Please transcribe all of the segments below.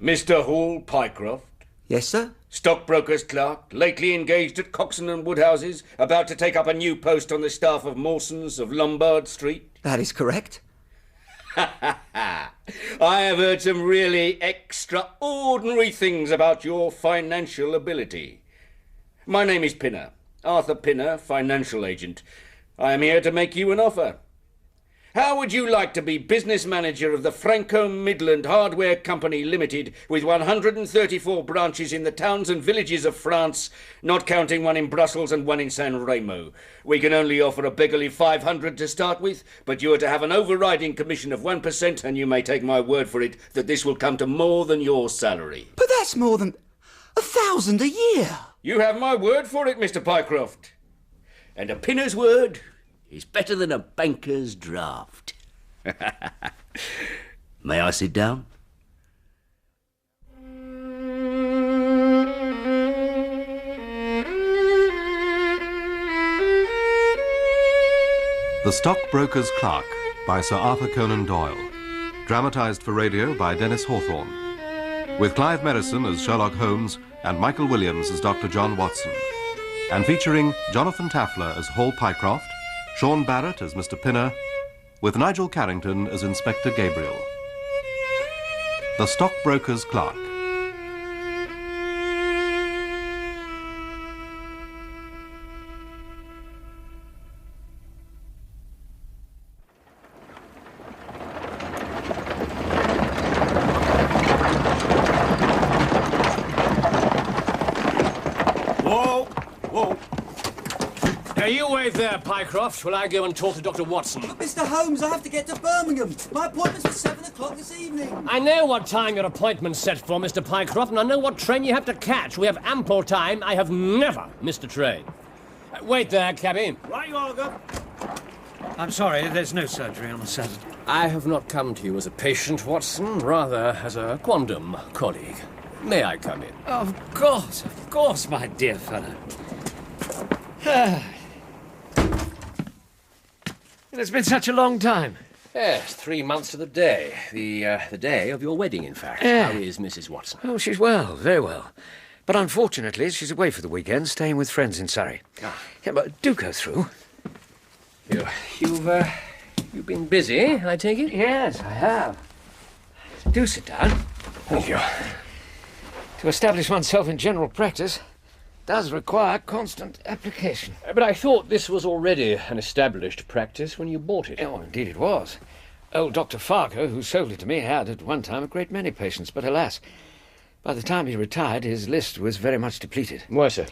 Mr. Hall Pycroft? Yes, sir? Stockbroker's clerk, lately engaged at Coxon and Woodhouses, about to take up a new post on the staff of Mawson's of Lombard Street? That is correct. I have heard some really extraordinary things about your financial ability. My name is Pinner, Arthur Pinner, financial agent. I am here to make you an offer. How would you like to be business manager of the Franco-Midland Hardware Company Limited, with 134 branches in the towns and villages of France, not counting one in Brussels and one in San Remo? We can only offer a beggarly 500 to start with, but you are to have an overriding commission of 1%, and you may take my word for it that this will come to more than your salary. But that's more than 1,000 a year. You have my word for it, Mr. Pycroft. And a Pinner's word is better than a banker's draft. May I sit down? The Stockbroker's Clerk by Sir Arthur Conan Doyle. Dramatised for radio by Dennis Hawthorne. With Clive Merrison as Sherlock Holmes and Michael Williams as Dr. John Watson. And featuring Jonathan Taffler as Hall Pycroft, Sean Barrett as Mr. Pinner, with Nigel Carrington as Inspector Gabriel. The Stockbroker's Clerk. You wait there, Pycroft, while I go and talk to Dr. Watson. Mr. Holmes, I have to get to Birmingham. My appointment's for 7 o'clock this evening. I know what time your appointment's set for, Mr. Pycroft, and I know what train you have to catch. We have ample time. I have never missed a train. Wait there, cabby. Right you are, Gov. I'm sorry, there's no surgery on a Saturday. I have not come to you as a patient, Watson, rather as a quondam colleague. May I come in? Of course, my dear fellow. It's been such a long time. Yes, 3 months to the day. The day of your wedding, in fact. Yeah. How is Mrs. Watson? Oh, she's well, very well. But unfortunately, she's away for the weekend, staying with friends in Surrey. Ah. Yeah, but do go through. You've been busy, I take it? Yes, I have. Do sit down. Thank you. To establish oneself in general practice does require constant application. But I thought this was already an established practice when you bought it. Oh, indeed it was. Old Dr. Farker, who sold it to me, had at one time a great many patients, but alas, by the time he retired, his list was very much depleted. Why, sir?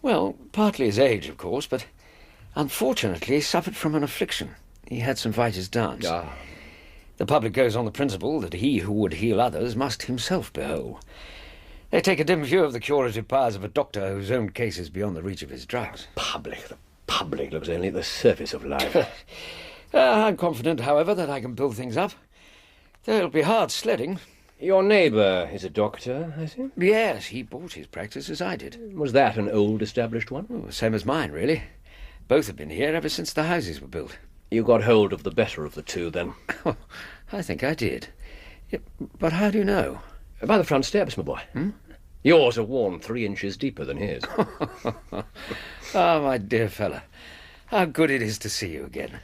Well, partly his age, of course, but unfortunately he suffered from an affliction. He had some vitis dance. Ah. The public goes on the principle that he who would heal others must himself be whole. They take a dim view of the curative powers of a doctor whose own case is beyond the reach of his drugs. The public looks only at the surface of life. I'm confident, however, that I can build things up. There'll be hard sledding. Your neighbour is a doctor, I think? Yes, he bought his practice as I did. Was that an old established one? Oh, same as mine, really. Both have been here ever since the houses were built. You got hold of the better of the two, then? Oh, I think I did. Yeah, but how do you know? By the front steps, my boy. Yours are worn 3 inches deeper than his. Ah, my dear fellow, how good it is to see you again.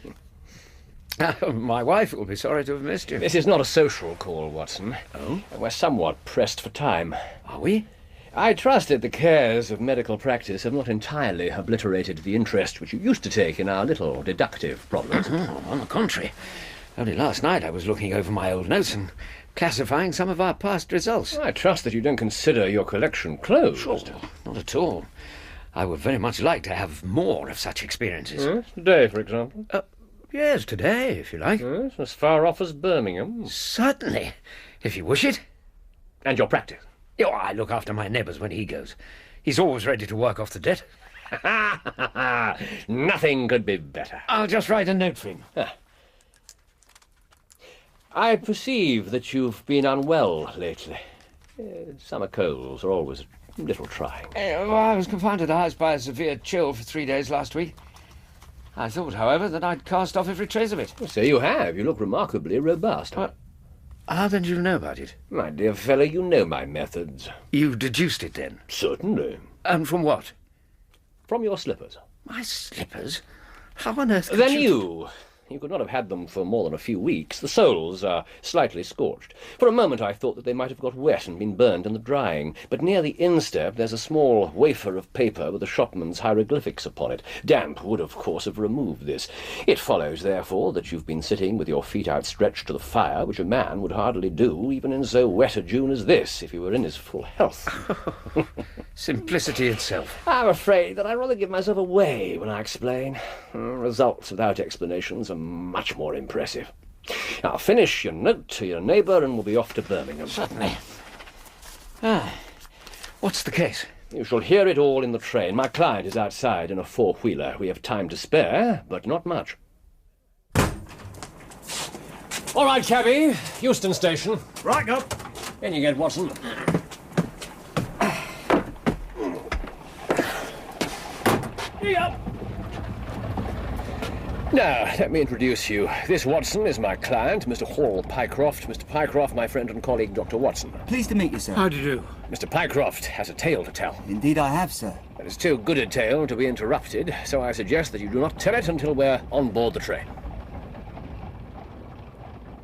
My wife will be sorry to have missed you. This is not a social call, Watson. Oh? We're somewhat pressed for time. Are we? I trust that the cares of medical practice have not entirely obliterated the interest which you used to take in our little deductive problems. Oh, on the contrary. Only last night I was looking over my old notes and classifying some of our past results. I trust that you don't consider your collection closed. Sure, not at all. I would very much like to have more of such experiences. Yes, today, for example. Yes, today, if you like. Yes, as far off as Birmingham. Certainly, if you wish it. And your practice. Oh, I look after my neighbours when he goes. He's always ready to work off the debt. Nothing could be better. I'll just write a note for him. I perceive that you've been unwell lately. Summer colds are always a little trying. I was confined to the house by a severe chill for 3 days last week. I thought, however, that I'd cast off every trace of it. So you have. You look remarkably robust. How then do you know about it? My dear fellow, you know my methods. You deduced it, then? Certainly. And from what? From your slippers. My slippers? How on earth could Then you. You could not have had them for more than a few weeks. The soles are slightly scorched. For a moment I thought that they might have got wet and been burned in the drying, but near the instep there's a small wafer of paper with the shopman's hieroglyphics upon it. Damp would, of course, have removed this. It follows, therefore, that you've been sitting with your feet outstretched to the fire, which a man would hardly do, even in so wet a June as this, if he were in his full health. Simplicity itself. I'm afraid that I rather give myself away when I explain. Results without explanations are much more impressive. Now finish your note to your neighbour and we'll be off to Birmingham. Certainly. What's the case? You shall hear it all in the train. My client is outside in a four-wheeler. We have time to spare, but not much. All right, cabby. Euston Station. Right up. In you get, Watson. Yep. Now, let me introduce you. This, Watson, is my client, Mr. Hall Pycroft. Mr. Pycroft, my friend and colleague, Dr. Watson. Pleased to meet you, sir. How do you do? Mr. Pycroft has a tale to tell. Indeed I have, sir. It is too good a tale to be interrupted, so I suggest that you do not tell it until we're on board the train.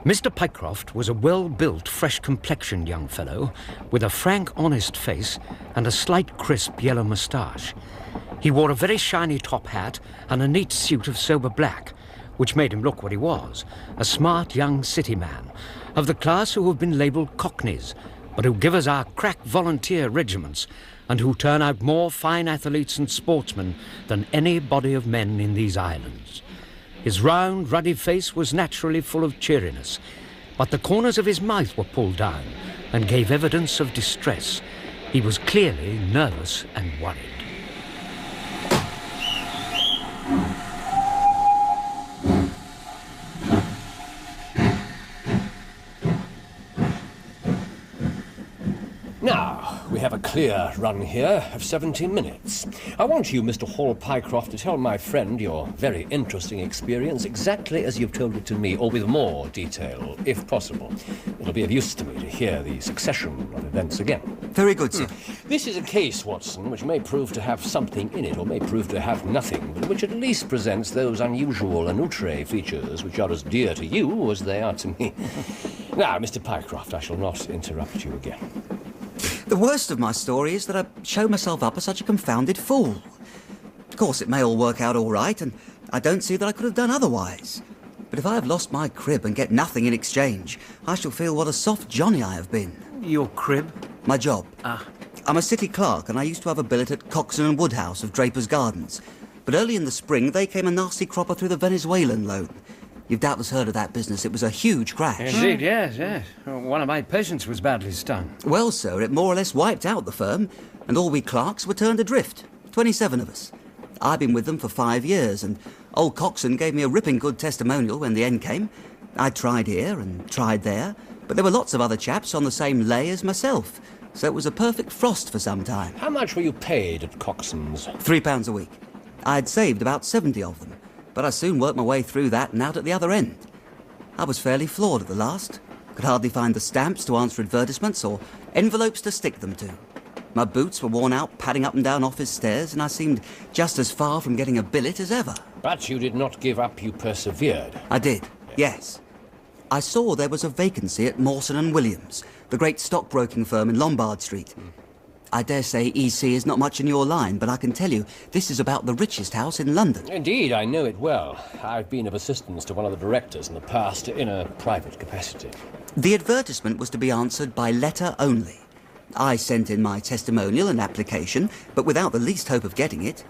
Mr. Pycroft was a well-built, fresh-complexioned young fellow with a frank, honest face and a slight, crisp yellow moustache. He wore a very shiny top hat and a neat suit of sober black, which made him look what he was, a smart young city man, of the class who have been labelled cockneys, but who give us our crack volunteer regiments and who turn out more fine athletes and sportsmen than any body of men in these islands. His round, ruddy face was naturally full of cheeriness, but the corners of his mouth were pulled down and gave evidence of distress. He was clearly nervous and worried. Now, we have a clear run here of 17 minutes. I want you, Mr. Hall Pycroft, to tell my friend your very interesting experience exactly as you've told it to me, or with more detail, if possible. It'll be of use to me to hear the succession of events again. Very good, sir. This is a case, Watson, which may prove to have something in it, or may prove to have nothing, but which at least presents those unusual and outre features which are as dear to you as they are to me. Now, Mr. Pycroft, I shall not interrupt you again. The worst of my story is that I show myself up as such a confounded fool. Of course, it may all work out all right, and I don't see that I could have done otherwise. But if I have lost my crib and get nothing in exchange, I shall feel what a soft Johnny I have been. Your crib? My job. Ah. I'm a city clerk, and I used to have a billet at Coxon and Woodhouse of Draper's Gardens. But early in the spring, they came a nasty cropper through the Venezuelan loan. You've doubtless heard of that business. It was a huge crash. Indeed, yes. One of my patients was badly stung. Well, sir, it more or less wiped out the firm, and all we clerks were turned adrift. 27 of us. I've been with them for 5 years, and old Coxon gave me a ripping good testimonial when the end came. I tried here and tried there, but there were lots of other chaps on the same lay as myself, so it was a perfect frost for some time. How much were you paid at Coxon's? £3 a week. I had saved about 70 of them, but I soon worked my way through that and out at the other end. I was fairly floored at the last. Could hardly find the stamps to answer advertisements or envelopes to stick them to. My boots were worn out padding up and down office stairs, and I seemed just as far from getting a billet as ever. But you did not give up, you persevered. I did, yes. I saw there was a vacancy at Mawson & Williams, the great stockbroking firm in Lombard Street. I dare say EC is not much in your line, but I can tell you this is about the richest house in London. Indeed, I know it well. I've been of assistance to one of the directors in the past in a private capacity. The advertisement was to be answered by letter only. I sent in my testimonial and application, but without the least hope of getting it.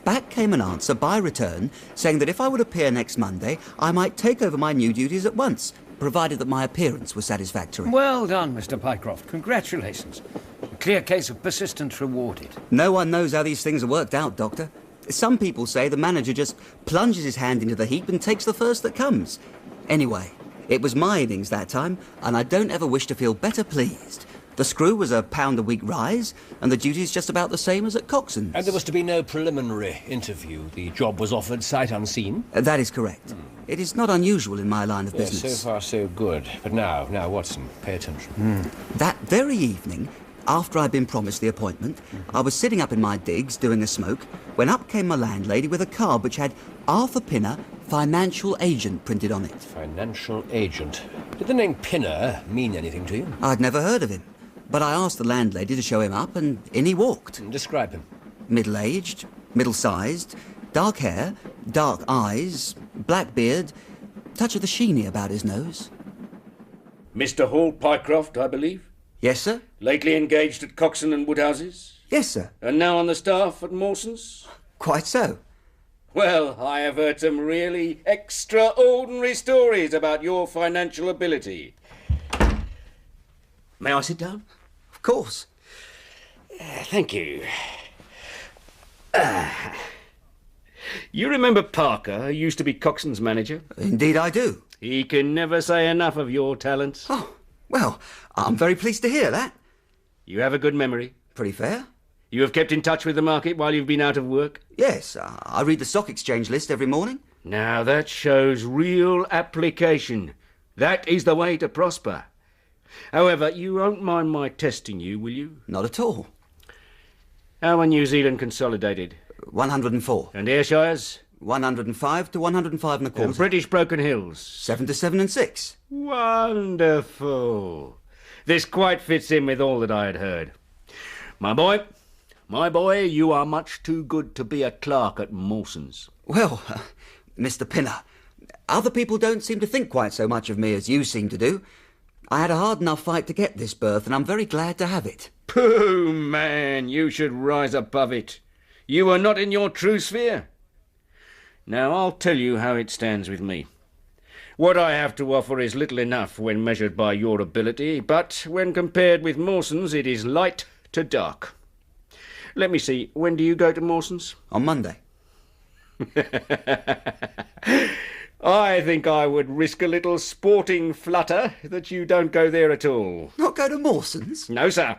Back came an answer by return saying that if I would appear next Monday, I might take over my new duties at once, provided that my appearance was satisfactory. Well done, Mr. Pycroft. Congratulations. A clear case of persistence rewarded. No one knows how these things are worked out, Doctor. Some people say the manager just plunges his hand into the heap and takes the first that comes. Anyway, it was my innings that time, and I don't ever wish to feel better pleased. The screw was £1 a week rise, and the duties just about the same as at Coxon's. And there was to be no preliminary interview. The job was offered sight unseen? That is correct. It is not unusual in my line of Yes, business. so far so good. But now, Watson, pay attention. That very evening, after I'd been promised the appointment, I was sitting up in my digs doing a smoke when up came my landlady with a card which had Arthur Pinner, financial agent, printed on it. Financial agent. Did the name Pinner mean anything to you? I'd never heard of him, but I asked the landlady to show him up, and in he walked. Describe him. Middle-aged, middle-sized, dark hair, dark eyes, black beard, touch of the sheeny about his nose. Mr. Hall Pycroft, I believe? Yes, sir? Lately engaged at Coxon and Woodhouse's? Yes, sir. And now on the staff at Mawson's? Quite so. Well, I have heard some really extraordinary stories about your financial ability. May I sit down? Of course. Thank you. You remember Parker, who used to be Coxon's manager? Indeed I do. He can never say enough of your talents. Oh, well, I'm very pleased to hear that. You have a good memory. Pretty fair. You have kept in touch with the market while you've been out of work? Yes, I read the stock exchange list every morning. Now that shows real application. That is the way to prosper. However, you won't mind my testing you, will you? Not at all. How are New Zealand consolidated? 104. And Ayrshires? 105 to 105 and a quarter. And British Broken Hills? 7 to 7 and 6. Wonderful. This quite fits in with all that I had heard. My boy, you are much too good to be a clerk at Mawson's. Well, Mr. Pinner, other people don't seem to think quite so much of me as you seem to do. I had a hard enough fight to get this berth, and I'm very glad to have it. Pooh, man, you should rise above it. You are not in your true sphere. Now, I'll tell you how it stands with me. What I have to offer is little enough when measured by your ability, but when compared with Mawson's, it is light to dark. Let me see, when do you go to Mawson's? On Monday. I think I would risk a little sporting flutter that you don't go there at all. Not go to Mawson's? No, sir.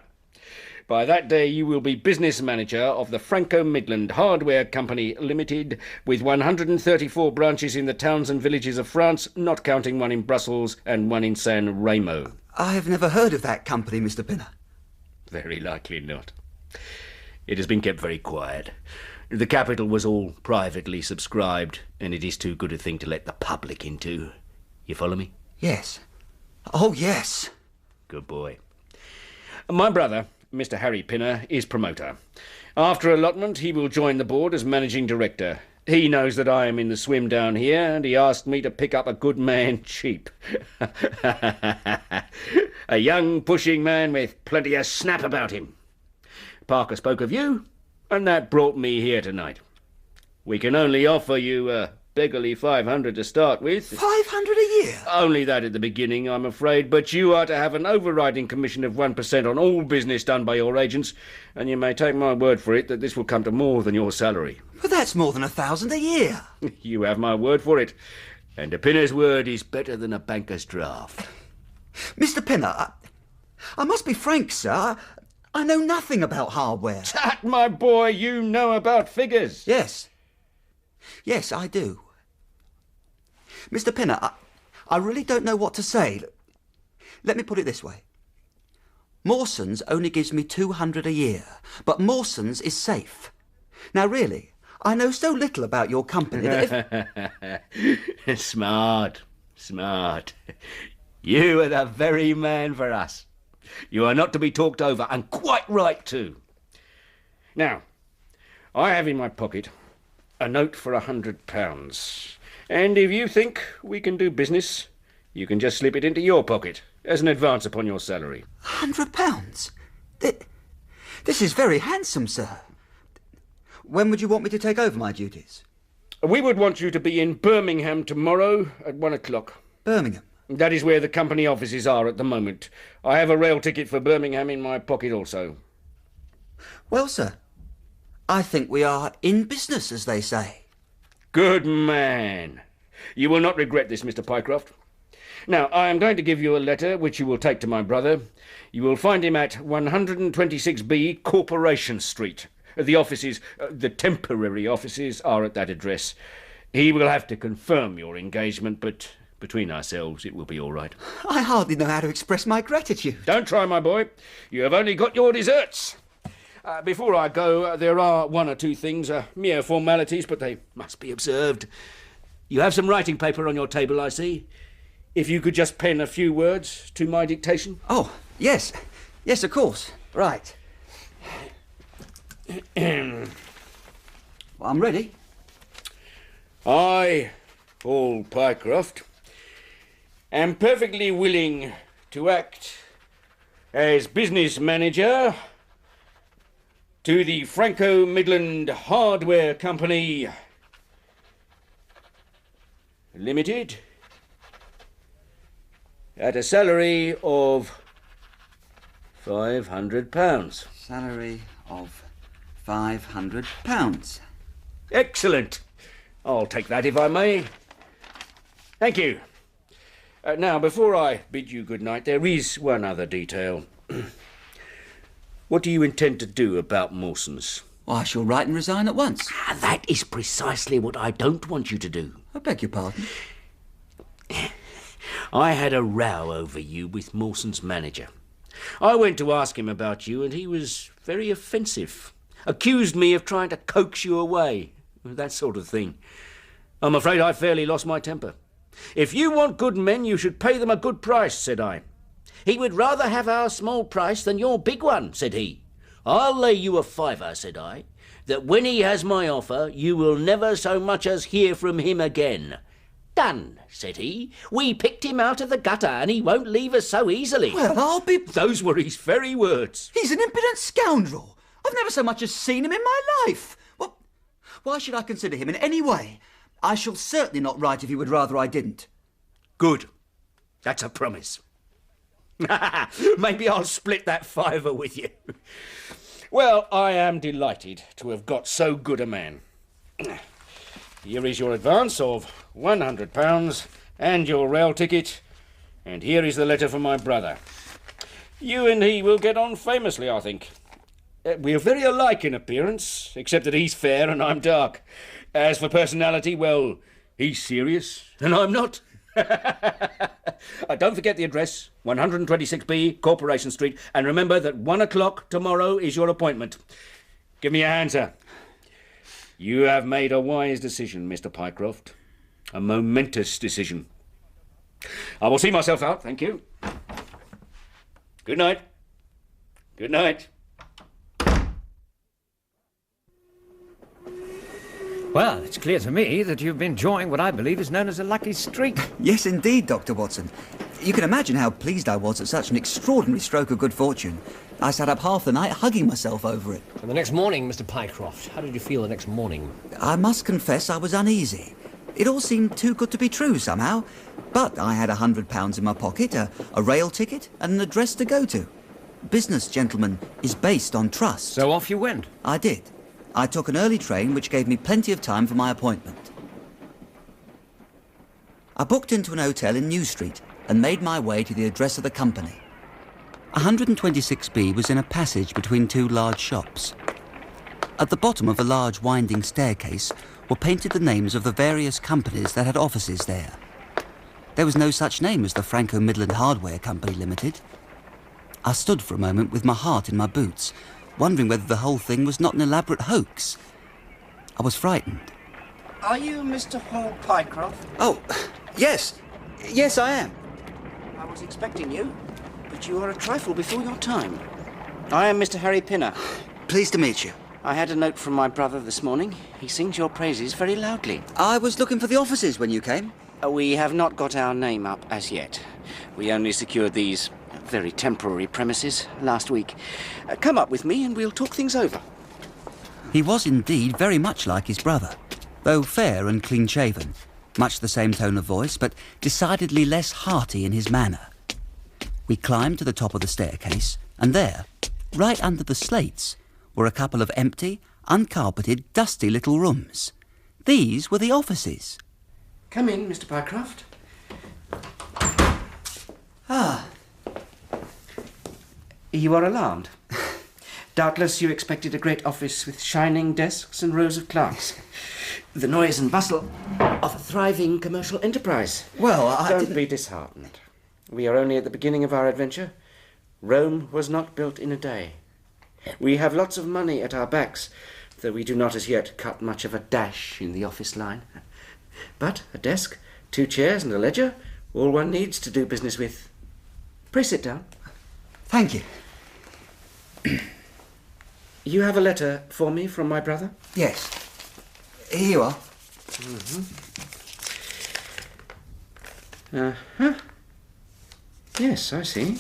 By that day you will be business manager of the Franco-Midland Hardware Company Limited, with 134 branches in the towns and villages of France, not counting one in Brussels and one in San Remo. I have never heard of that company, Mr. Pinner. Very likely not. It has been kept very quiet. The capital was all privately subscribed, and it is too good a thing to let the public into. You follow me? Yes. Oh, yes. Good boy. My brother, Mr. Harry Pinner, is promoter. After allotment, he will join the board as managing director. He knows that I am in the swim down here, and he asked me to pick up a good man cheap. A young, pushing man with plenty of snap about him. Parker spoke of you, and that brought me here tonight. We can only offer you a beggarly 500 to start with. 500 a year? Only that at the beginning, I'm afraid, but you are to have an overriding commission of 1% on all business done by your agents, and you may take my word for it that this will come to more than your salary. But that's more than 1,000 a year. You have my word for it, and a Pinner's word is better than a banker's draft. Mr. Pinner, I must be frank, sir. I know nothing about hardware. Tut, my boy, you know about figures. Yes. Yes, I do. Mr. Pinner, I really don't know what to say. Let me put it this way. Mawson's only gives me 200 a year, but Mawson's is safe. Now, really, I know so little about your company that if... Smart. You are the very man for us. You are not to be talked over, and quite right too. Now, I have in my pocket a note for £100, and if you think we can do business, you can just slip it into your pocket as an advance upon your salary. £100? This is very handsome, sir. When would you want me to take over my duties? We would want you to be in Birmingham tomorrow at 1 o'clock. Birmingham? That is where the company offices are at the moment. I have a rail ticket for Birmingham in my pocket also. Well, sir, I think we are in business, as they say. Good man. You will not regret this, Mr. Pycroft. Now, I am going to give you a letter which you will take to my brother. You will find him at 126B Corporation Street. The offices, the temporary offices, are at that address. He will have to confirm your engagement, but between ourselves it will be all right. I hardly know how to express my gratitude. Don't try, my boy. You have only got your desserts. Before I go, there are one or two things, mere formalities, but they must be observed. You have some writing paper on your table, I see. If you could just pen a few words to my dictation. Oh, yes. Yes, of course. Right. Well, I'm ready. I, Paul Pycroft, am perfectly willing to act as business manager to the Franco-Midland Hardware Company Limited at a salary of £500. Salary of £500. Excellent. I'll take that if I may. Thank you. Now, before I bid you good night, there is one other detail. What do you intend to do about Mawson's? Well, I shall write and resign at once. That is precisely what I don't want you to do. I beg your pardon. I had a row over you with Mawson's manager. I went to ask him about you, and he was very offensive. Accused me of trying to coax you away. That sort of thing. I'm afraid I fairly lost my temper. If you want good men, you should pay them a good price, said I. He would rather have our small price than your big one, said he. I'll lay you a fiver, said I, that when he has my offer, you will never so much as hear from him again. Done, said he. We picked him out of the gutter, and he won't leave us so easily. Well, I'll be... Those were his very words. He's an impudent scoundrel. I've never so much as seen him in my life. Well, why should I consider him in any way? I shall certainly not write if you would rather I didn't. Good. That's a promise. Maybe I'll split that fiver with you. Well, I am delighted to have got so good a man. Here is your advance of £100 and your rail ticket, and here is the letter from my brother. You and he will get on famously, I think. We are very alike in appearance, except that he's fair and I'm dark. As for personality, well, he's serious and I'm not. Don't forget the address, 126B, Corporation Street, and remember that 1 o'clock tomorrow is your appointment. Give me a hand, sir. You have made a wise decision, Mr. Pycroft. A momentous decision. I will see myself out, thank you. Good night. Good night. Well, it's clear to me that you've been enjoying what I believe is known as a lucky streak. Yes, indeed, Dr. Watson. You can imagine how pleased I was at such an extraordinary stroke of good fortune. I sat up half the night hugging myself over it. And the next morning, Mr. Pycroft, how did you feel the next morning? I must confess I was uneasy. It all seemed too good to be true somehow. But I had £100 in my pocket, a rail ticket, and an address to go to. Business, gentlemen, is based on trust. So off you went? I did. I took an early train, which gave me plenty of time for my appointment. I booked into an hotel in New Street and made my way to the address of the company. 126B was in a passage between two large shops. At the bottom of a large winding staircase were painted the names of the various companies that had offices there. There was no such name as the Franco-Midland Hardware Company Limited. I stood for a moment with my heart in my boots, wondering whether the whole thing was not an elaborate hoax. I was frightened. Are you Mr. Paul Pycroft? Oh, yes. Yes, I am. I was expecting you, but you are a trifle before your time. I am Mr. Harry Pinner. Pleased to meet you. I had a note from my brother this morning. He sings your praises very loudly. I was looking for the offices when you came. We have not got our name up as yet. We only secured these very temporary premises last week. Come up with me and we'll talk things over. He was indeed very much like his brother, though fair and clean-shaven, much the same tone of voice, but decidedly less hearty in his manner. We climbed to the top of the staircase, and there, right under the slates, were a couple of empty, uncarpeted, dusty little rooms. These were the offices. Come in, Mr. Pycroft. Ah, You are alarmed. Doubtless you expected a great office with shining desks and rows of clerks. The noise and bustle of a thriving commercial enterprise. well, Don't be disheartened. We are only at the beginning of our adventure. Rome was not built in a day. We have lots of money at our backs, though we do not as yet cut much of a dash in the office line. But a desk, 2 chairs and a ledger, all one needs to do business with. Pray sit down. Thank you. You have a letter for me from my brother? Yes. Here you are. Uh-huh. Yes, I see.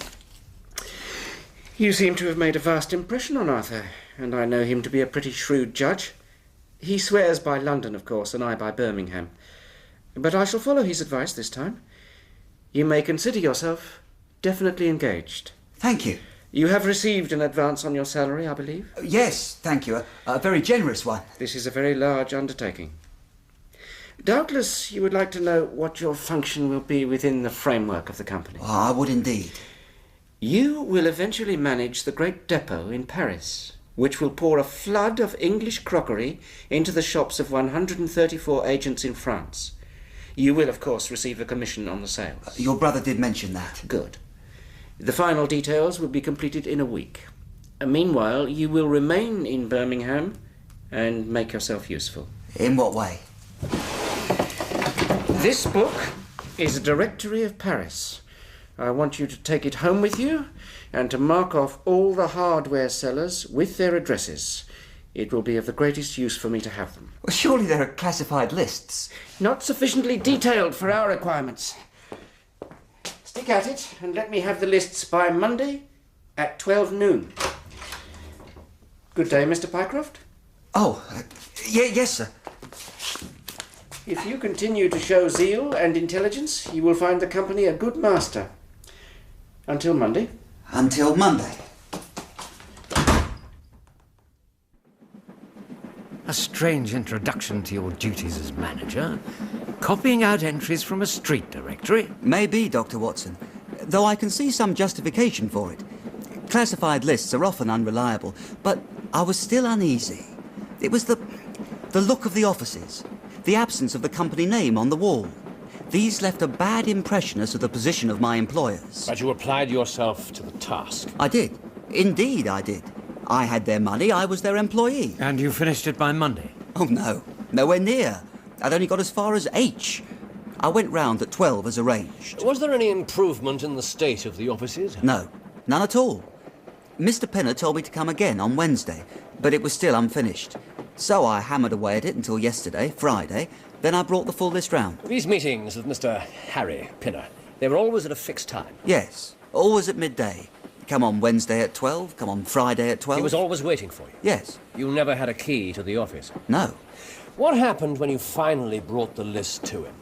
You seem to have made a vast impression on Arthur, and I know him to be a pretty shrewd judge. He swears by London, of course, and I by Birmingham. But I shall follow his advice this time. You may consider yourself definitely engaged. Thank you. You have received an advance on your salary, I believe? Yes, thank you. A very generous one. This is a very large undertaking. Doubtless you would like to know what your function will be within the framework of the company. Oh, I would indeed. You will eventually manage the great depot in Paris, which will pour a flood of English crockery into the shops of 134 agents in France. You will, of course, receive a commission on the sales. Your brother did mention that. Good. The final details will be completed in a week. Meanwhile, you will remain in Birmingham and make yourself useful. In what way? This book is a directory of Paris. I want you to take it home with you and to mark off all the hardware sellers with their addresses. It will be of the greatest use for me to have them. Well, surely there are classified lists. Not sufficiently detailed for our requirements. Stick at it and let me have the lists by Monday at 12 noon. Good day, Mr. Pycroft. Oh, yes, sir. If you continue to show zeal and intelligence, you will find the company a good master. Until Monday. Until Monday. A strange introduction to your duties as manager. Copying out entries from a street directory. Maybe, Dr. Watson, though I can see some justification for it. Classified lists are often unreliable, but I was still uneasy. It was the look of the offices, the absence of the company name on the wall. These left a bad impression as to the position of my employers. But you applied yourself to the task. I did. Indeed, I did. I had their money, I was their employee. And you finished it by Monday? Oh, no. Nowhere near. I'd only got as far as H. I went round at 12 as arranged. Was there any improvement in the state of the offices? No, none at all. Mr. Pinner told me to come again on Wednesday, but it was still unfinished. So I hammered away at it until yesterday, Friday. Then I brought the full list round. These meetings with Mr. Harry Pinner, they were always at a fixed time. Yes, always at midday. Come on Wednesday at 12, come on Friday at 12. He was always waiting for you? Yes. You never had a key to the office? No. What happened when you finally brought the list to him?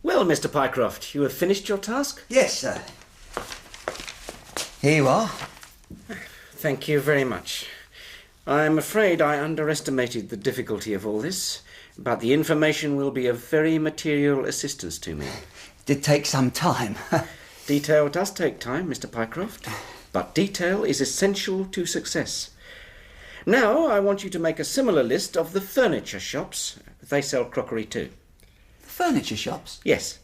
Well, Mr. Pycroft, you have finished your task? Yes, sir. Here you are. Thank you very much. I'm afraid I underestimated the difficulty of all this, but the information will be of very material assistance to me. It did take some time. Detail does take time, Mr. Pycroft, but detail is essential to success. Now I want you to make a similar list of the furniture shops. They sell crockery too. Furniture shops? Yes,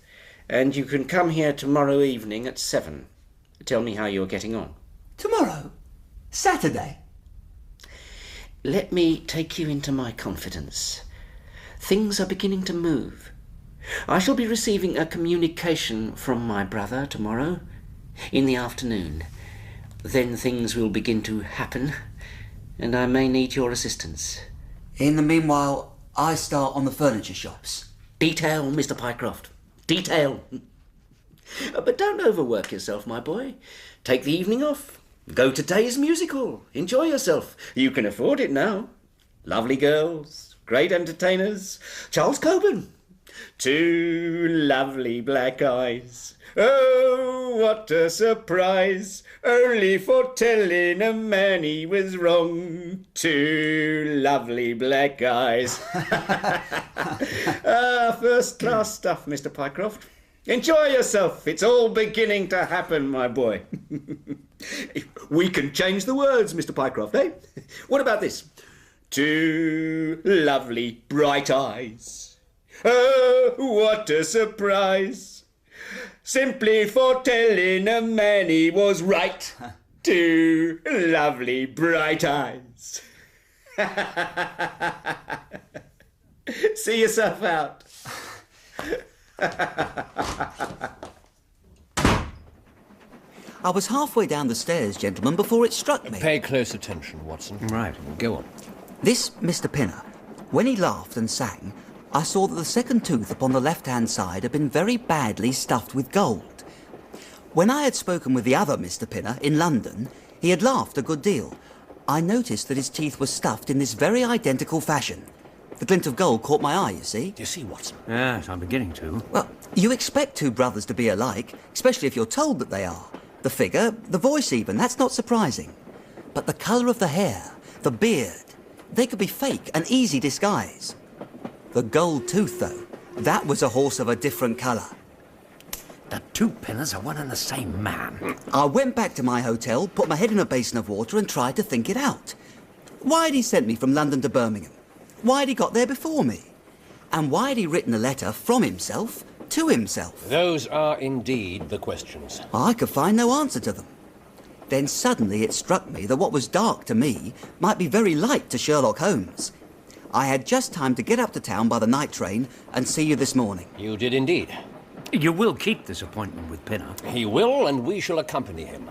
and you can come here tomorrow evening at 7. Tell me how you're getting on. Tomorrow? Saturday? Let me take you into my confidence. Things are beginning to move. I shall be receiving a communication from my brother tomorrow in the afternoon. Then things will begin to happen, and I may need your assistance. In the meanwhile, I start on the furniture shops. Detail, Mr. Pycroft. Detail. But don't overwork yourself, my boy. Take the evening off. Go to Day's musical. Enjoy yourself. You can afford it now. Lovely girls, great entertainers. Charles Coburn. 2 lovely black eyes. Oh, what a surprise. Only for telling a man he was wrong. 2 lovely black eyes. First class stuff, Mr. Pycroft. Enjoy yourself. It's all beginning to happen, my boy. We can change the words, Mr. Pycroft, eh? What about this? 2 lovely bright eyes. Oh, what a surprise. Simply foretelling a man he was right. 2 lovely bright eyes. See yourself out. I was halfway down the stairs, gentlemen, before it struck me. Pay close attention, Watson. Right. Go on. This Mr. Pinner, when he laughed and sang, I saw that the second tooth upon the left-hand side had been very badly stuffed with gold. When I had spoken with the other Mr. Pinner in London, he had laughed a good deal. I noticed that his teeth were stuffed in this very identical fashion. The glint of gold caught my eye, you see. Do you see, Watson? Yes, I'm beginning to. Well, you expect 2 brothers to be alike, especially if you're told that they are. The figure, the voice even, that's not surprising. But the colour of the hair, the beard, they could be fake, an easy disguise. The gold tooth, though, that was a horse of a different colour. The 2 Pinners are one and the same man. I went back to my hotel, put my head in a basin of water and tried to think it out. Why'd he sent me from London to Birmingham? Why'd he got there before me? And why'd he written a letter from himself to himself? Those are indeed the questions. I could find no answer to them. Then suddenly it struck me that what was dark to me might be very light to Sherlock Holmes. I had just time to get up to town by the night train and see you this morning. You did indeed. You will keep this appointment with Pinner. He will, and we shall accompany him.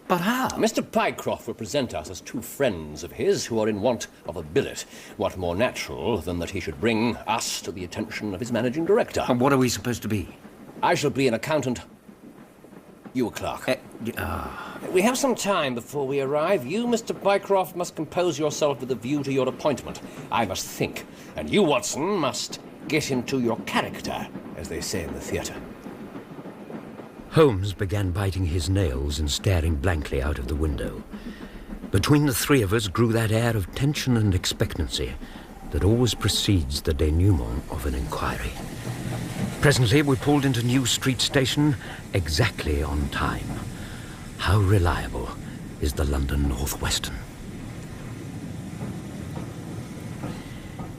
But how? Mr. Pycroft will present us as 2 friends of his who are in want of a billet. What more natural than that he should bring us to the attention of his managing director? And what are we supposed to be? I shall be an accountant. You a clerk. We have some time before we arrive. You, Mr. Pycroft, must compose yourself with a view to your appointment. I must think. And you, Watson, must get into your character, as they say in the theatre. Holmes began biting his nails and staring blankly out of the window. Between the 3 of us grew that air of tension and expectancy that always precedes the denouement of an inquiry. Presently we pulled into New Street Station exactly on time. How reliable is the London North Western?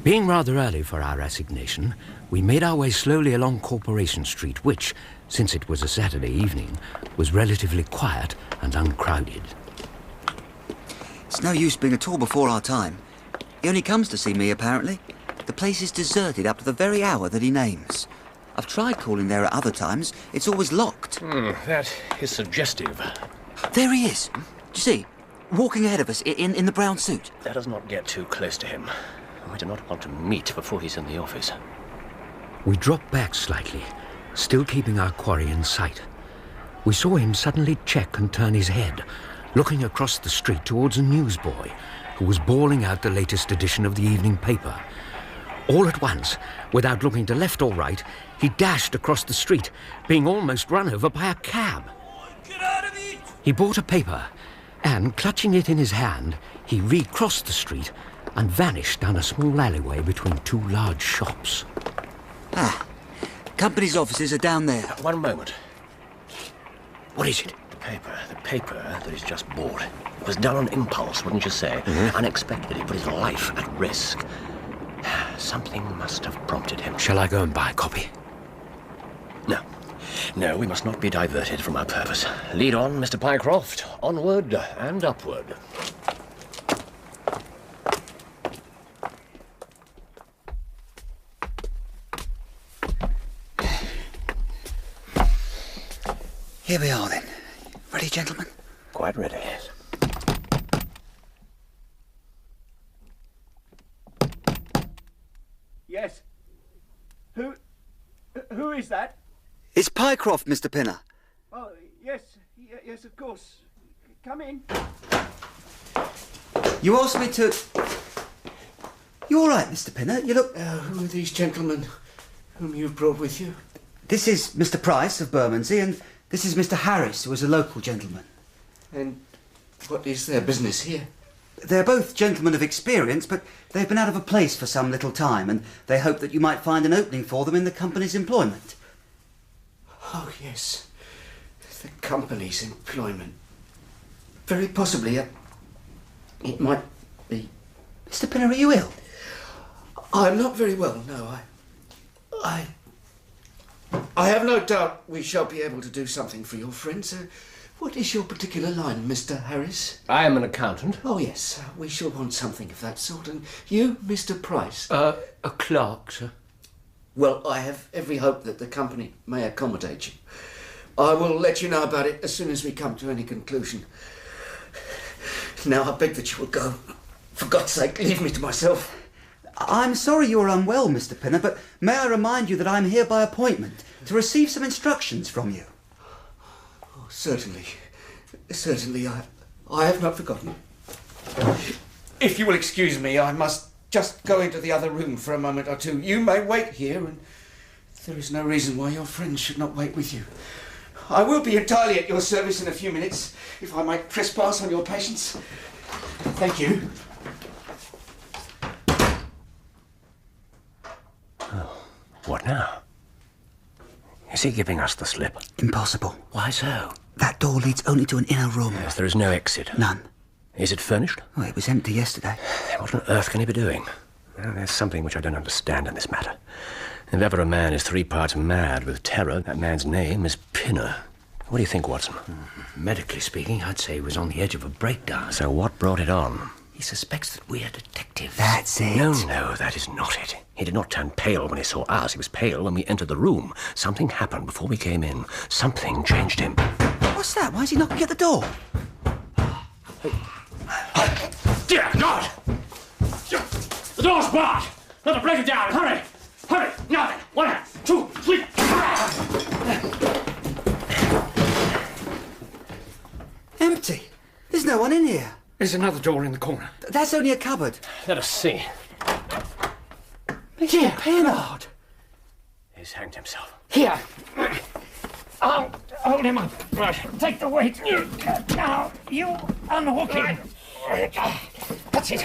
Being rather early for our assignation, we made our way slowly along Corporation Street, which, since it was a Saturday evening, was relatively quiet and uncrowded. It's no use being at all before our time. He only comes to see me, apparently. The place is deserted up to the very hour that he names. I've tried calling there at other times. It's always locked. That is suggestive. There he is. Do you see? Walking ahead of us in the brown suit. Let us not get too close to him. We do not want to meet before he's in the office. We dropped back slightly, still keeping our quarry in sight. We saw him suddenly check and turn his head, looking across the street towards a newsboy who was bawling out the latest edition of the evening paper. All at once, without looking to left or right, he dashed across the street, being almost run over by a cab. Get out of it! He bought a paper, and, clutching it in his hand, he recrossed the street and vanished down a small alleyway between 2 large shops. Company's offices are down there. One moment. What is it? The paper that he's just bought. It was done on impulse, wouldn't you say? Unexpected. He put his life at risk. Something must have prompted him. Shall I go and buy a copy? No, we must not be diverted from our purpose. Lead on, Mr. Pycroft. Onward and upward. Here we are, then. Ready, gentlemen? Quite ready. Yes. Who is that? It's Pycroft, Mr. Pinner. Oh, yes, yes, of course. Come in. You asked me to... You all right, Mr. Pinner? You look... Who are these gentlemen whom you've brought with you? This is Mr. Price of Bermondsey, and this is Mr. Harris, who is a local gentleman. And what is their business here? They're both gentlemen of experience, but they've been out of a place for some little time, and they hope that you might find an opening for them in the company's employment. Oh, yes. The company's employment. Very possibly, it might be... Mr. Pinner, are you ill? I'm not very well, no. I have no doubt we shall be able to do something for your friends. What is your particular line, Mr. Harris? I am an accountant. Oh, yes. We shall want something of that sort. And you, Mr. Price? A clerk, sir. Well, I have every hope that the company may accommodate you. I will let you know about it as soon as we come to any conclusion. Now, I beg that you will go. For God's sake, leave me to myself. I'm sorry you're unwell, Mr. Pinner, but may I remind you that I'm here by appointment to receive some instructions from you? Oh, certainly. Certainly, I have not forgotten. If you will excuse me, I must just go into the other room for a moment or two. You may wait here, and there is no reason why your friends should not wait with you. I will be entirely at your service in a few minutes, if I might trespass on your patience. Thank you. What now? Is he giving us the slip? Impossible. Why so? That door leads only to an inner room. Yes, there is no exit. None. Is it furnished? Oh, it was empty yesterday. What on earth can he be doing? Well, there's something which I don't understand in this matter. If ever a man is 3 parts mad with terror, that man's name is Pinner. What do you think, Watson? Medically speaking, I'd say he was on the edge of a breakdown. So what brought it on? He suspects that we are detectives. That's it. No, that is not it. He did not turn pale when he saw us. He was pale when we entered the room. Something happened before we came in. Something changed him. What's that? Why is he knocking at the door? Dear God! The door's barred! Let us break it down! Hurry! Hurry! Now then! 1, 2, 3! Empty. There's no one in here. There's another door in the corner. That's only a cupboard. Let us see. Mr. Pinner. He's hanged himself. Here. I'll hold him up. Right. Take the weight. Now, you unhook him. That's it.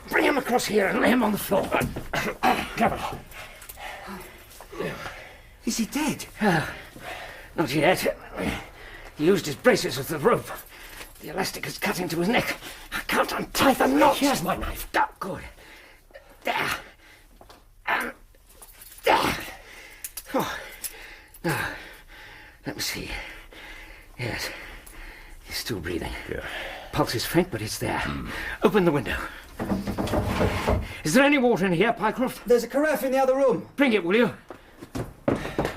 Bring him across here and lay him on the floor. Cover. Is he dead? Not yet. He loosed his braces with the rope. The elastic is cut into his neck. I can't untie the knot. Here's my knife. Oh, good. There. And there. Oh. Now, let me see. Yes. He's still breathing. Yeah. Pulse is faint, but it's there. Open the window. Is there any water in here, Pycroft? There's a carafe in the other room. Bring it, will you?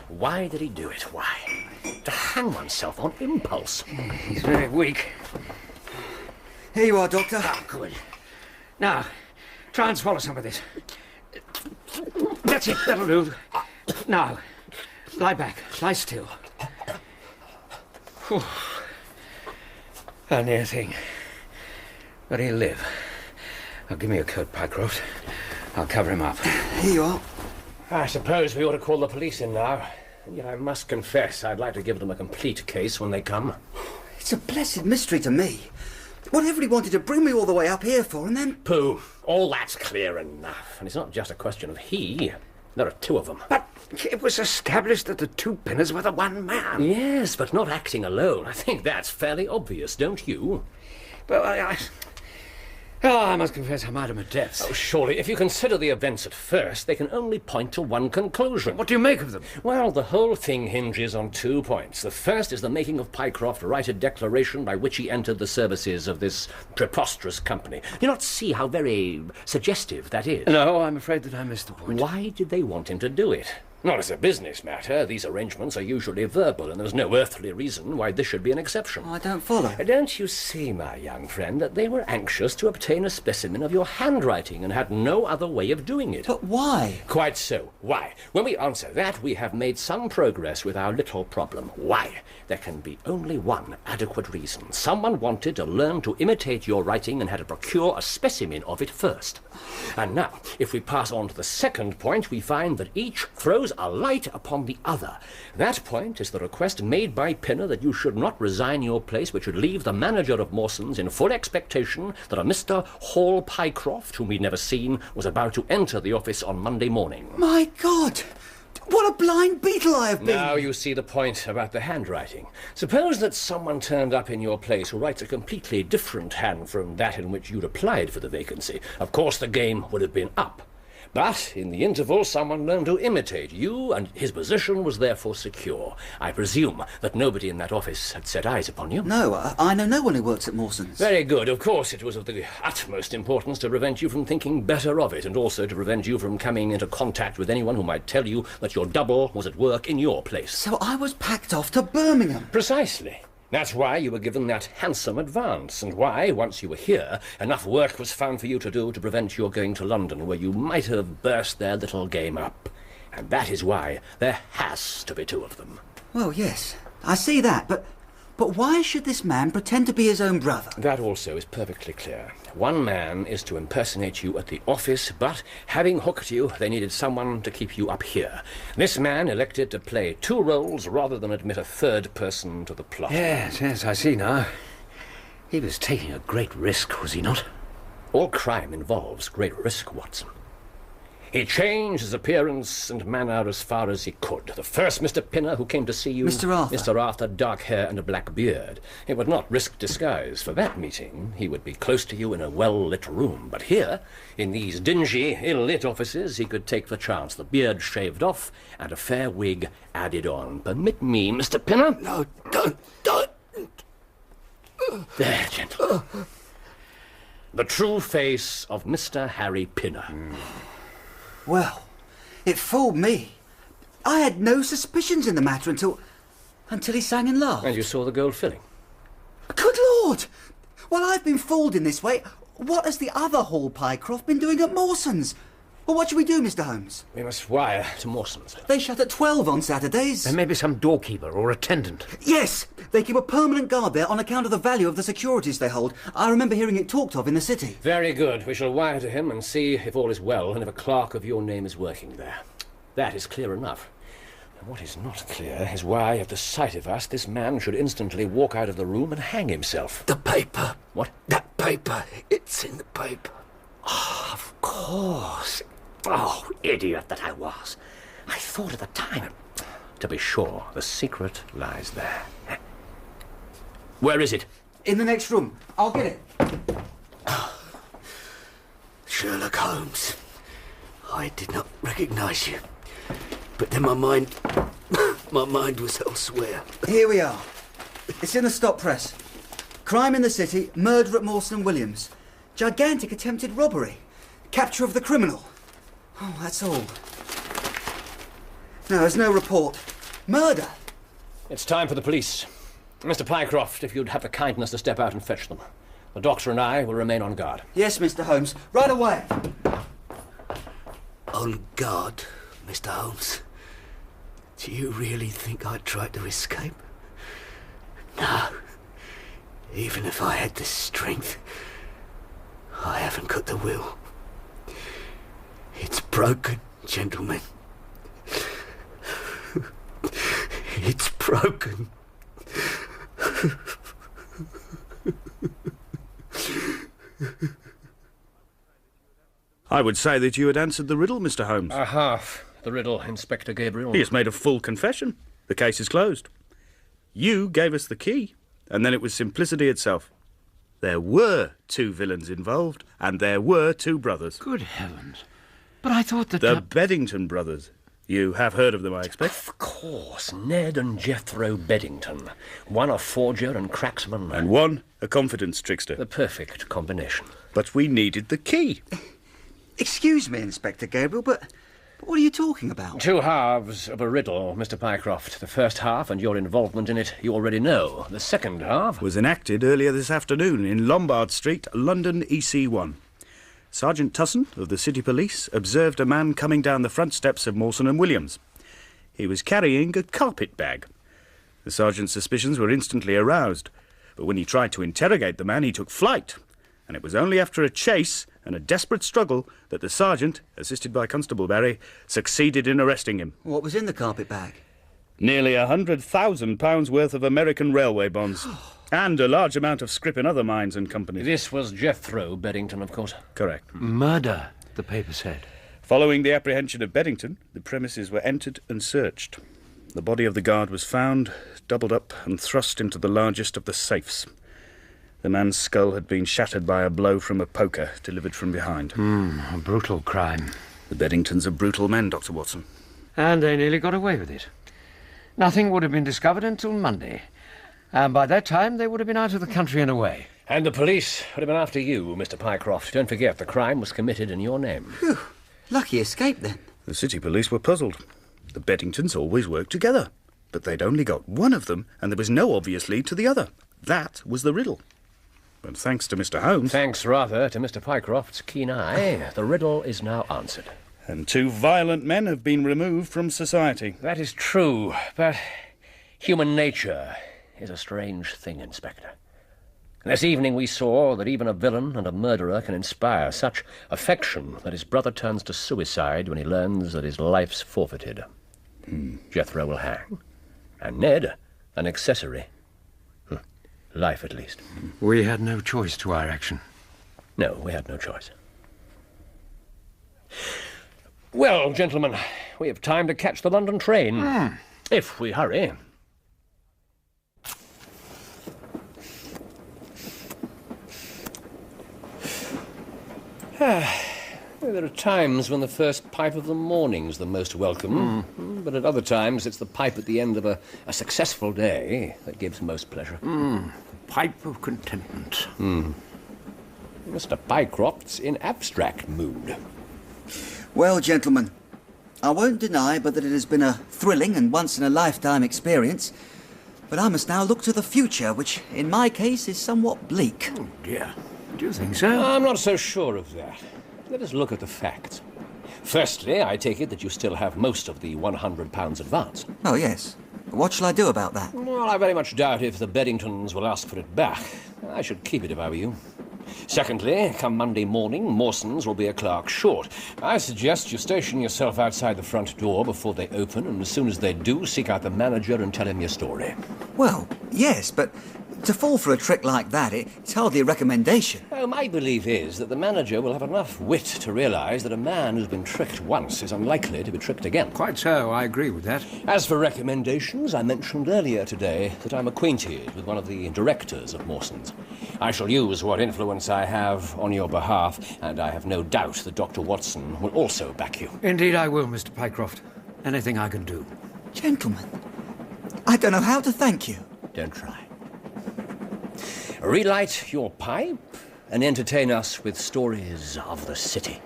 Why did he do it? Why? To hang oneself on impulse. He's very weak. Here you are, Doctor. Oh, good. Now, try and swallow some of this. That's it, that'll do. Now, lie back, lie still. Whew. A near thing. But he'll live. Now, give me your coat, Pycroft. I'll cover him up. Here you are. I suppose we ought to call the police in now. And yet I must confess I'd like to give them a complete case when they come. It's a blessed mystery to me. Whatever he wanted to bring me all the way up here for, and then... Pooh. All that's clear enough. And it's not just a question of he. There are 2 of them. But it was established that the 2 Pinners were the one man. Yes, but not acting alone. I think that's fairly obvious, don't you? Well, I must confess I'm out of my depths. Oh, surely, if you consider the events at first, they can only point to one conclusion. What do you make of them? Well, the whole thing hinges on 2 points. The first is the making of Pycroft write a declaration by which he entered the services of this preposterous company. Do you not see how very suggestive that is? No, I'm afraid that I missed the point. Why did they want him to do it? Not as a business matter. These arrangements are usually verbal, and there's no earthly reason why this should be an exception. I don't follow. Don't you see, my young friend, that they were anxious to obtain a specimen of your handwriting and had no other way of doing it? But why? Quite so. Why? When we answer that, we have made some progress with our little problem. Why? There can be only one adequate reason. Someone wanted to learn to imitate your writing and had to procure a specimen of it first. And now, if we pass on to the second point, we find that each throws a light upon the other. That point is the request made by Pinner that you should not resign your place, but should leave the manager of Mawson's in full expectation that a Mr. Hall Pycroft, whom we'd never seen, was about to enter the office on Monday morning. My God! What a blind beetle I have been! Now you see the point about the handwriting. Suppose that someone turned up in your place who writes a completely different hand from that in which you'd applied for the vacancy. Of course, the game would have been up. But in the interval, someone learned to imitate you, and his position was therefore secure. I presume that nobody in that office had set eyes upon you. No, I know no one who works at Mawson's. Very good. Of course, it was of the utmost importance to prevent you from thinking better of it, and also to prevent you from coming into contact with anyone who might tell you that your double was at work in your place. So I was packed off to Birmingham. Precisely. That's why you were given that handsome advance, and why, once you were here, enough work was found for you to do to prevent your going to London, where you might have burst their little game up. And that is why there has to be two of them. Well, yes, I see that, but why should this man pretend to be his own brother? That also is perfectly clear. One man is to impersonate you at the office, but having hooked you, they needed someone to keep you up here. This man elected to play two roles rather than admit a third person to the plot. Yes, I see now. He was taking a great risk, was he not? All crime involves great risk, Watson. He changed his appearance and manner as far as he could. The first Mr. Pinner who came to see you... Mr. Arthur. Mr. Arthur, dark hair and a black beard. He would not risk disguise. For that meeting, he would be close to you in a well-lit room. But here, in these dingy, ill-lit offices, he could take the chance. The beard shaved off and a fair wig added on. Permit me, Mr. Pinner? No, don't. There, gentlemen. The true face of Mr. Harry Pinner. Well, it fooled me. I had no suspicions in the matter until he sang and laughed. And you saw the gold filling. Good Lord! While I've been fooled in this way, what has the other Hall Pycroft been doing at Mawson's? Well, what should we do, Mr. Holmes? We must wire to Mawson's. They shut at 12 on Saturdays. There may be some doorkeeper or attendant. Yes! They keep a permanent guard there on account of the value of the securities they hold. I remember hearing it talked of in the city. Very good. We shall wire to him and see if all is well and if a clerk of your name is working there. That is clear enough. And what is not clear is why, at the sight of us, this man should instantly walk out of the room and hang himself. The paper. What? That paper. It's in the paper. Oh, of course. Oh, idiot that I was. I thought at the time. To be sure, the secret lies there. Where is it? In the next room. I'll get it. Sherlock Holmes. I did not recognise you. But then my mind was elsewhere. Here we are. It's in the stop press. Crime in the city, murder at Mawson and Williams. Gigantic attempted robbery. Capture of the criminal. Oh, that's all. No, there's no report. Murder. It's time for the police. Mr. Pycroft, if you'd have the kindness to step out and fetch them. The doctor and I will remain on guard. Yes, Mr. Holmes. Right away. On guard, Mr. Holmes. Do you really think I'd try to escape? No. Even if I had the strength, I haven't got the will. It's broken, gentlemen. It's broken. I would say that you had answered the riddle, Mr. Holmes. Half the riddle, Inspector Gabriel. He has made a full confession. The case is closed. You gave us the key, and then it was simplicity itself. There were two villains involved, and there were two brothers. Good heavens. But I thought that... The Beddington brothers. You have heard of them, I expect? Of course, Ned and Jethro Beddington. One a forger and cracksman. And one a confidence trickster. The perfect combination. But we needed the key. Excuse me, Inspector Gabriel, but what are you talking about? Two halves of a riddle, Mr. Pycroft. The first half and your involvement in it you already know. The second half... was enacted earlier this afternoon in Lombard Street, London, EC1. Sergeant Tusson of the City Police observed a man coming down the front steps of Mawson and Williams. He was carrying a carpet bag. The sergeant's suspicions were instantly aroused, but when he tried to interrogate the man, he took flight, and it was only after a chase and a desperate struggle that the sergeant, assisted by Constable Barry, succeeded in arresting him. What was in the carpet bag? Nearly £100,000 worth of American railway bonds. And a large amount of scrip in other mines and companies. This was Jethro Beddington, of course. Correct. Murder, the paper said. Following the apprehension of Beddington, the premises were entered and searched. The body of the guard was found, doubled up and thrust into the largest of the safes. The man's skull had been shattered by a blow from a poker delivered from behind. A brutal crime. The Beddingtons are brutal men, Dr. Watson. And they nearly got away with it. Nothing would have been discovered until Monday. And by that time, they would have been out of the country and away. And the police would have been after you, Mr. Pycroft. Don't forget, the crime was committed in your name. Phew. Lucky escape, then. The city police were puzzled. The Beddingtons always worked together. But they'd only got one of them, and there was no obvious lead to the other. That was the riddle. But thanks to Mr. Holmes... Thanks, rather, to Mr. Pycroft's keen eye, the riddle is now answered. And 2 violent men have been removed from society. That is true, but human nature is a strange thing, Inspector. This evening we saw that even a villain and a murderer can inspire such affection that his brother turns to suicide when he learns that his life's forfeited. Jethro will hang, and Ned an accessory. Life, at least. We had no choice to our action. No, we had no choice. Well, gentlemen, we have time to catch the London train. If we hurry. There are times when the first pipe of the morning's the most welcome, but at other times it's the pipe at the end of a successful day that gives most pleasure. Pipe of contentment. Mr. Pycroft's in abstract mood. Well, gentlemen, I won't deny but that it has been a thrilling and once-in-a-lifetime experience, but I must now look to the future, which, in my case, is somewhat bleak. Oh, dear. Do you think so? I'm not so sure of that. Let us look at the facts. Firstly, I take it that you still have most of the £100 advance. Oh, yes. What shall I do about that? Well, I very much doubt if the Beddingtons will ask for it back. I should keep it if I were you. Secondly, come Monday morning, Mawson's will be a clerk short. I suggest you station yourself outside the front door before they open, and as soon as they do, seek out the manager and tell him your story. Well, yes, but to fall for a trick like that, it's hardly a recommendation. Oh, my belief is that the manager will have enough wit to realise that a man who's been tricked once is unlikely to be tricked again. Quite so, I agree with that. As for recommendations, I mentioned earlier today that I'm acquainted with one of the directors of Mawson's. I shall use what influence I have on your behalf, and I have no doubt that Dr. Watson will also back you. Indeed I will, Mr. Pycroft. Anything I can do. Gentlemen, I don't know how to thank you. Don't try. Relight your pipe and entertain us with stories of the city.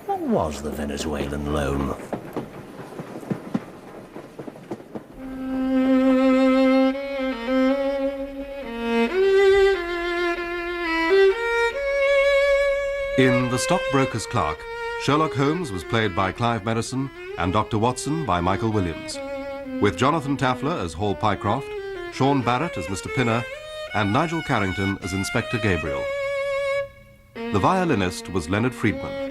What was the Venezuelan loan? In The Stockbroker's Clerk, Sherlock Holmes was played by Clive Merrison and Dr. Watson by Michael Williams, with Jonathan Taffler as Hall Pycroft, Sean Barrett as Mr. Pinner, and Nigel Carrington as Inspector Gabriel. The violinist was Leonard Friedman.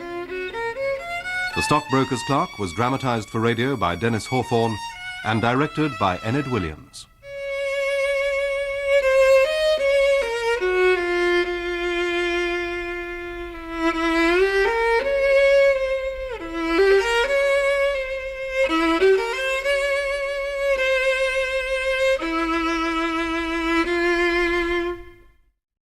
The Stockbroker's Clerk was dramatised for radio by Dennis Hawthorne and directed by Enyd Williams.